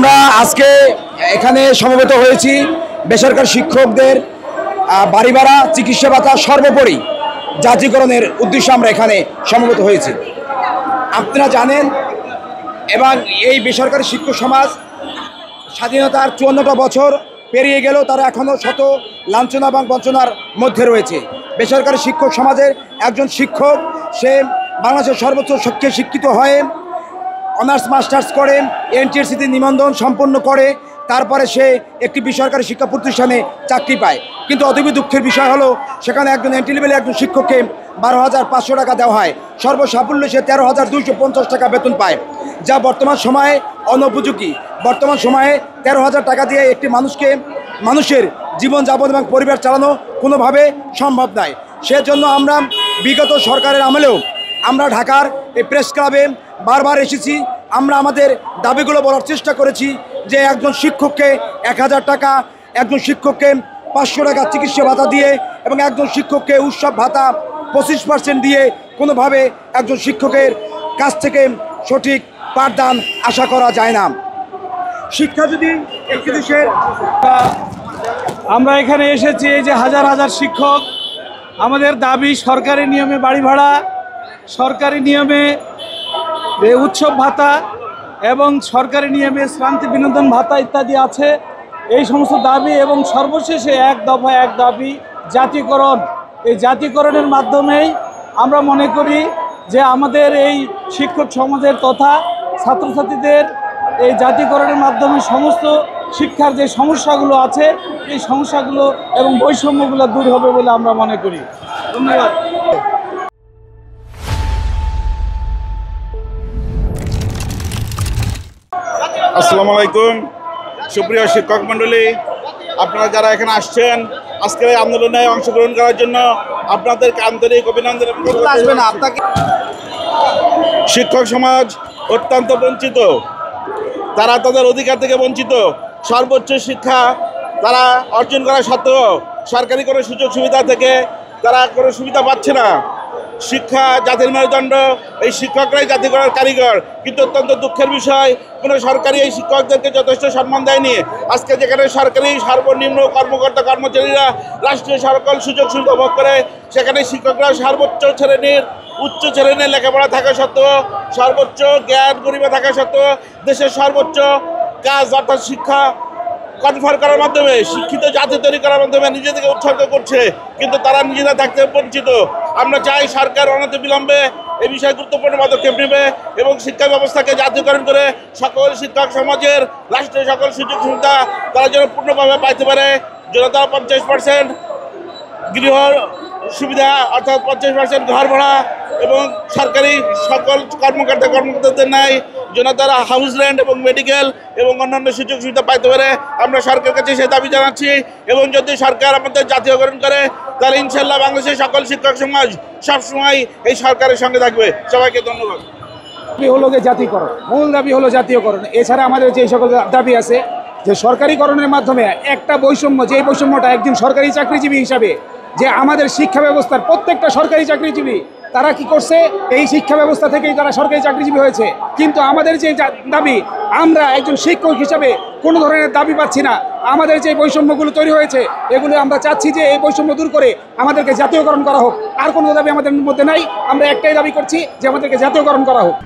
আমরা আজকে এখানে সমবেত হয়েছি বেসরকারি শিক্ষকদের বাড়ি ভাড়া, চিকিৎসা ভাতা, সর্বোপরি জাতীয়করণের উদ্দেশ্যে আমরা এখানে সমবেত হয়েছি। আপনারা জানেন, এবং এই বেসরকারি শিক্ষক সমাজ স্বাধীনতার 54টা বছর পেরিয়ে গেলেও তারা এখনও শত লাঞ্ছনা এবং বঞ্চনার মধ্যে রয়েছে। বেসরকারি শিক্ষক সমাজের একজন শিক্ষক, সে বাংলাদেশের সর্বোচ্চ শিক্ষিত হয়ে অনার্স মাস্টার্স করে এনটিএসসিতে নিবন্ধন সম্পন্ন করে তারপরে সে একটি বেসরকারি শিক্ষা প্রতিষ্ঠানে চাকরি পায়। কিন্তু অতীব দুঃখের বিষয় হলো, সেখানে একজন এন্ট্রি লেভেলে একজন শিক্ষককে 12,500 টাকা দেওয়া হয়, সর্বসাফল্যে সে 13,250 টাকা বেতন পায়, যা বর্তমান সময়ে অনুপযোগী। বর্তমান সময়ে 13,000 টাকা দিয়ে একটি মানুষের জীবনযাপন এবং পরিবার চালানো কোনোভাবে সম্ভব নয়। সেজন্য আমরা বিগত সরকারের আমলেও আমরা ঢাকার এই প্রেস ক্লাবে বারবার এসেছি। আমরা আমাদের দাবিগুলো বলার চেষ্টা করেছি যে একজন শিক্ষককে 1,000 টাকা, একজন শিক্ষককে 500 টাকা চিকিৎসা ভাতা দিয়ে এবং একজন শিক্ষককে উৎসব ভাতা 25% দিয়ে কোনোভাবে একজন শিক্ষকের কাছ থেকে সঠিক পাঠদান আশা করা যায় না। শিক্ষা যদি একটি দেশের, আমরা এখানে এসেছি এই যে হাজার হাজার শিক্ষক, আমাদের দাবি সরকারি নিয়মে বাড়ি ভাড়া, সরকারি নিয়মে উৎসব ভাতা এবং সরকারি নিয়মে শ্রান্তি বিনোদন ভাতা ইত্যাদি আছে। এই সমস্ত দাবি এবং সর্বশেষে এক দফা এক দাবি জাতীয়করণ। এই জাতীয়করণের মাধ্যমেই আমরা মনে করি যে আমাদের এই শিক্ষক সমাজের তথা ছাত্রছাত্রীদের এই জাতীয়করণের মাধ্যমে সমস্ত শিক্ষার যে সমস্যাগুলো আছে এই সমস্যাগুলো এবং বৈষম্যগুলো দূর হবে বলে আমরা মনে করি। ধন্যবাদ। আসসালামু আলাইকুম, সুপ্রিয় শিক্ষক মণ্ডলী, আপনারা যারা এখানে আসছেন আজকের এই আন্দোলনে অংশগ্রহণ করার জন্য আপনাদেরকে আন্তরিক অভিনন্দন। শিক্ষক সমাজ অত্যন্ত বঞ্চিত, তারা তাদের অধিকার থেকে বঞ্চিত। সর্বোচ্চ শিক্ষা তারা অর্জন করা সত্ত্বেও সরকারি কোনো সুযোগ সুবিধা থেকে তারা কোনো সুবিধা পাচ্ছে না। শিক্ষা জাতির মেরুদণ্ড, এই শিক্ষকরাই জাতি গড়ার কারিগর। কিন্তু অত্যন্ত দুঃখের বিষয়, কোনো সরকারি এই শিক্ষকদেরকে যথেষ্ট সম্মান দেয়নি। আজকে যেখানে সরকারি সর্বনিম্ন কর্মকর্তা কর্মচারীরা রাষ্ট্রীয় সকল সুযোগ সুবিধা ভোগ করে, সেখানে শিক্ষকরা সর্বোচ্চ শ্রেণীর উচ্চ শ্রেণীর লেখাপড়া থাকা সত্ত্বেও, সর্বোচ্চ জ্ঞান গরিমা থাকা সত্ত্বেও দেশের সর্বোচ্চ কাজ অর্থাৎ শিক্ষা কনফার করার মাধ্যমে, শিক্ষিত জাতি তৈরি করার মাধ্যমে নিজেদেরকে উৎসর্গ করছে, কিন্তু তারা নিজেরা থাকতে বঞ্চিত। আমরা চাই সরকার অনতিবিলম্বে এই বিষয়ে গুরুত্বপূর্ণ পদক্ষেপ নেবে এবং শিক্ষা ব্যবস্থাকে জাতীয়করণ করে সকল শিক্ষক সমাজের রাষ্ট্রের সকল সুযোগ সুবিধা তারা যেন পূর্ণভাবে পাইতে পারে। যেন তারা 50% গৃহ সুবিধা অর্থাৎ 50% ঘর ভাড়া এবং সরকারি সকল কর্মকর্তাদের নেয় যেন তারা হাউস রেন্ট এবং মেডিকেল এবং অন্যান্য সুযোগ সুবিধা পাইতে পারে। আমরা সরকারের কাছে সে দাবি জানাচ্ছি এবং যদি সরকার আমাদের জাতীয়করণ করে তাহলে ইনশাল্লাহ বাংলাদেশের সকল শিক্ষক সমাজ সবসময় এই সরকারের সঙ্গে থাকবে। সবাইকে ধন্যবাদ। দাবি হলো যে জাতীয়করণ, মূল দাবি হলো জাতীয়করণ। এছাড়া আমাদের যে সকল দাবি আছে যে সরকারিকরণের মাধ্যমে একটা বৈষম্য, যে বৈষম্যটা একজন সরকারি চাকরিজীবী হিসাবে, যে আমাদের শিক্ষা ব্যবস্থার প্রত্যেকটা সরকারি চাকরিজীবী তারা কি করছে, এই শিক্ষা ব্যবস্থা থেকেই তারা সরকারি চাকরিজীবী হয়েছে। কিন্তু আমাদের যে দাবি, আমরা একজন শিক্ষক হিসাবে কোনো ধরনের দাবি পাচ্ছি না। আমাদের যে বৈষম্যগুলো তৈরি হয়েছে এগুলো আমরা চাচ্ছি যে এই বৈষম্য দূর করে আমাদেরকে জাতীয়করণ করা হোক। আর কোনো দাবি আমাদের মধ্যে নাই, আমরা একটাই দাবি করছি যে আমাদেরকে জাতীয়করণ করা হোক।